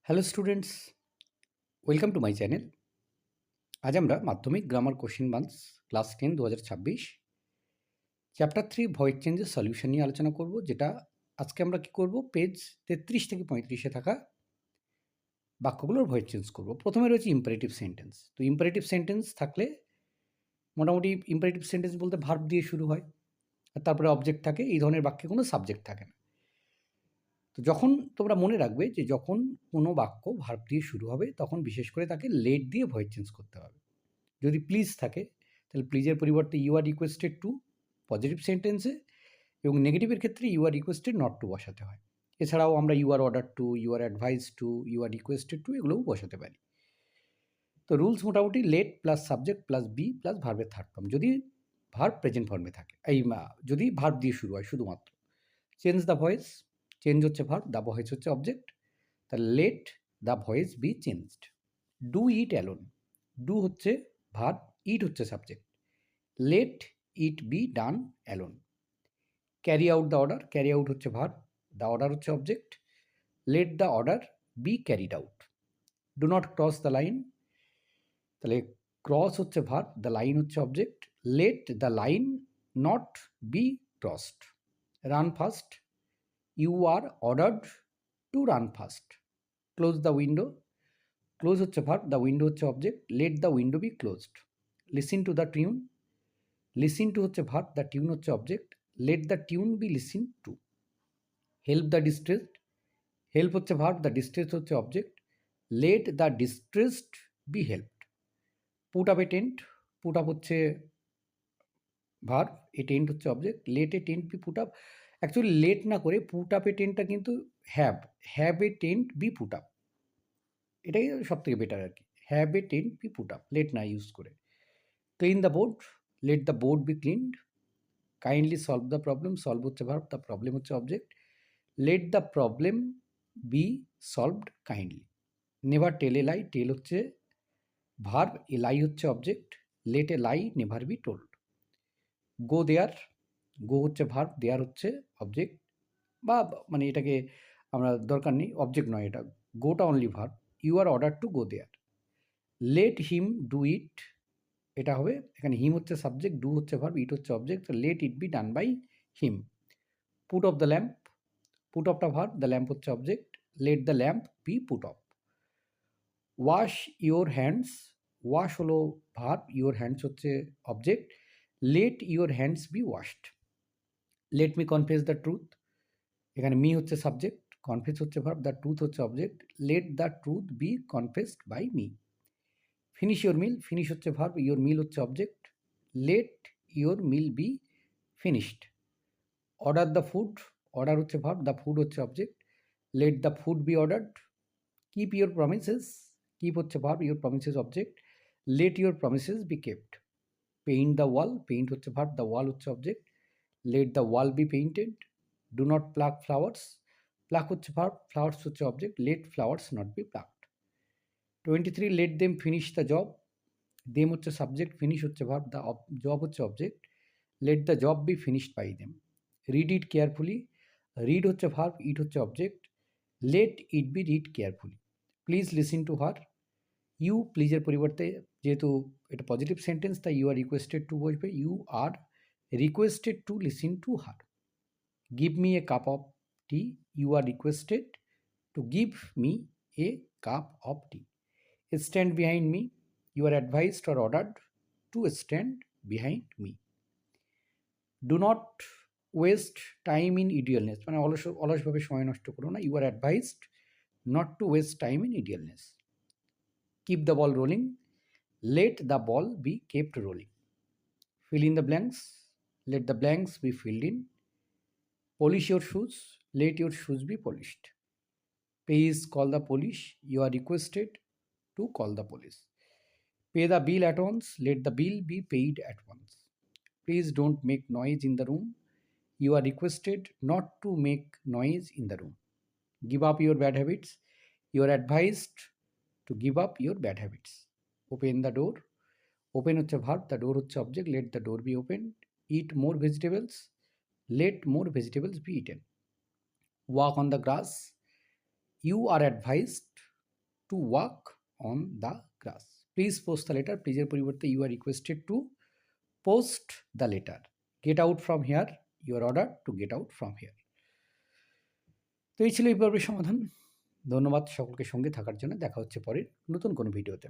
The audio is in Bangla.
Hello students, welcome to my channel. আজ আমরা Madhyamik grammar question banks class 10 2026 chapter 3 voice চেঞ্জের সলিউশন নিয়ে আলোচনা করব, যেটা আজকে আমরা কি করব, পেজ 33 থেকে 35-এ থাকা বাক্যগুলোর ভয়েড চেঞ্জ করব। প্রথমে রয়েছে ইম্পারেটিভ সেন্টেন্স। তো ইম্পারেটিভ সেন্টেন্স থাকলে মোটামুটি ইম্পারেটিভ সেন্টেন্স বলতে ভার্ব দিয়ে শুরু হয়, আর তারপরে অবজেক্ট থাকে। এই ধরনের বাক্যে কোনো সাবজেক্ট থাকে না। তো যখন তোমরা মনে রাখবে যে যখন কোনো বাক্য ভার্ব দিয়ে শুরু হবে, তখন বিশেষ করে তাকে লেট দিয়ে ভয়েড চেঞ্জ করতে হবে। যদি প্লিজ থাকে তাহলে প্লিজের পরিবর্তে you are requested to positive সেন্টেন্সে, এবং নেগেটিভের ক্ষেত্রে you are requested not to বসাতে হয়। এছাড়াও আমরা you are order to, you are advise to, you are requested to এগুলোও বসাতে পারি। তো রুলস মোটামুটি let plus subject plus be plus ভার্বের থার্ড ফর্ম, যদি ভার্ব প্রেজেন্ট ফর্মে থাকে, যদি ভার্ব দিয়ে শুরু হয় শুধুমাত্র। চেঞ্জ দ্য ভয়েস, চেঞ্জ হচ্ছে ভার্ব, দ্য ভয়েস হচ্ছে অবজেক্ট। তাহলে let the voice be changed. Do it alone, do হচ্ছে ভার্ব, ইট হচ্ছে subject. Let it be done alone. Carry out the order, carry out হচ্ছে ভার্ব, দ্য অর্ডার হচ্ছে object. Let the order be carried out. Do not cross the line, তাহলে ক্রস হচ্ছে ভার্ব, দ্য লাইন হচ্ছে object. Let the line not be crossed. Run fast, you are ordered to run fast. Close the window, close হচ্ছে ভার্ব, দ্য উইন্ডো হচ্ছে object. Let the window be closed. Listen to the tune, listen to হচ্ছে ভার্ব, দ্য টিউন হচ্ছে object. Let the tune be listen to. Help the distressed, help হচ্ছে ভার্ব, দ্য ডিস্ট্রেস হচ্ছে object. Let the distressed be helped. Put up a tent, put up হচ্ছে ভার্ব, এ টেন্ট হচ্ছে object. Let a tent be put up. Actually let না করে পুট আপ এ টেন্টটা কিন্তু have, have a tent be put up, এটাই সব থেকে বেটার আর কি। Have a tent be put up, let না ইউজ করে। Clean the board, let the board be cleaned. Kindly solve the problem, solve হচ্ছে ভার্ব, দ্য প্রবলেম হচ্ছে object. Let the problem be solved kindly. Never tell a lie, tell হচ্ছে ভার্ব, এ লাই হচ্ছে object. Let a lie never be told. Go there, go হচ্ছে ভার্ব, দেয়ার হচ্ছে অবজেক্ট, বা মানে এটাকে আমরা দরকার নেই, অবজেক্ট নয় এটা, গোটা only verb. You are order to go there. Let him do it, এটা হবে, এখানে হিম হচ্ছে সাবজেক্ট, ডু হচ্ছে ভার্ব, ইট হচ্ছে object. Let it be done by him. Put off the lamp, put অফটা ভার্ব, দ্য ল্যাম্প হচ্ছে object. Let the lamp be put off. Wash your hands, wash হলো ভার্ব, ইউর হ্যান্ডস হচ্ছে object. Let your hands be washed. Let me confess the truth, এখানে মি হচ্ছে সাবজেক্ট, কনফেস হচ্ছে ভার্ব, দ্য ট্রুথ হচ্ছে object. Let the truth be confessed by me. Finish your meal, finish হচ্ছে ভার্ব, ইউর মিল হচ্ছে object. Let your meal be finished. Order the food, order হচ্ছে ভার্ব, দ্য ফুড হচ্ছে object. Let the food be ordered. Keep your promises, keep হচ্ছে verb, your promises object. Let your promises be kept. Paint the wall, paint হচ্ছে ভার্ব, দ্য ওয়াল হচ্ছে object. Let the wall be painted. Do not pluck flowers, pluck হচ্ছে ভার্ব, ফ্লাওয়ার্স হচ্ছে object. Let flowers not be plucked. 23 let them finish the job, them হচ্ছে সাবজেক্ট, ফিনিশ হচ্ছে ভার্ব, দ্য জব হচ্ছে object. Let the job be finished by them. Read it carefully, read হচ্ছে ভার্ব, ইট হচ্ছে object. Let it be read carefully. Please listen to her, you প্লিজের পরিবর্তে, যেহেতু এটা পজিটিভ সেন্টেন্স তাই ইউ আর রিকোয়েস্টেড টু বসবে, you are requested to listen to her. Give me a cup of tea, you are requested to give me a cup of tea. Stand behind me, you are advised or ordered to stand behind me. Do not waste time in idleness, মানে অলসভাবে সময় নষ্ট করো না, you are advised not to waste time in idleness. Keep the ball rolling, let the ball be kept rolling. Fill in the blanks, let the blanks be filled in. Polish your shoes, let your shoes be polished. Please call the police, you are requested to call the police. Pay the bill at once, let the bill be paid at once. Please don't make noise in the room, you are requested not to make noise in the room. Give up your bad habits, you are advised to give up your bad habits. Open the door, open হচ্ছে ভার্ব, দ্য ডোর হচ্ছে object. Let the door be open. Eat more vegetables, let more vegetables be eaten. Walk on the grass, you are advised to walk on the grass. Please post the letter, প্লিজের পরিবর্তে you are requested to post the letter. Get out from here, you are order to get out from here. তো এই ছিল এই পর্বের সমাধান। ধন্যবাদ সকলকে সঙ্গে থাকার জন্য। দেখা হচ্ছে পরের নতুন কোনো ভিডিওতে।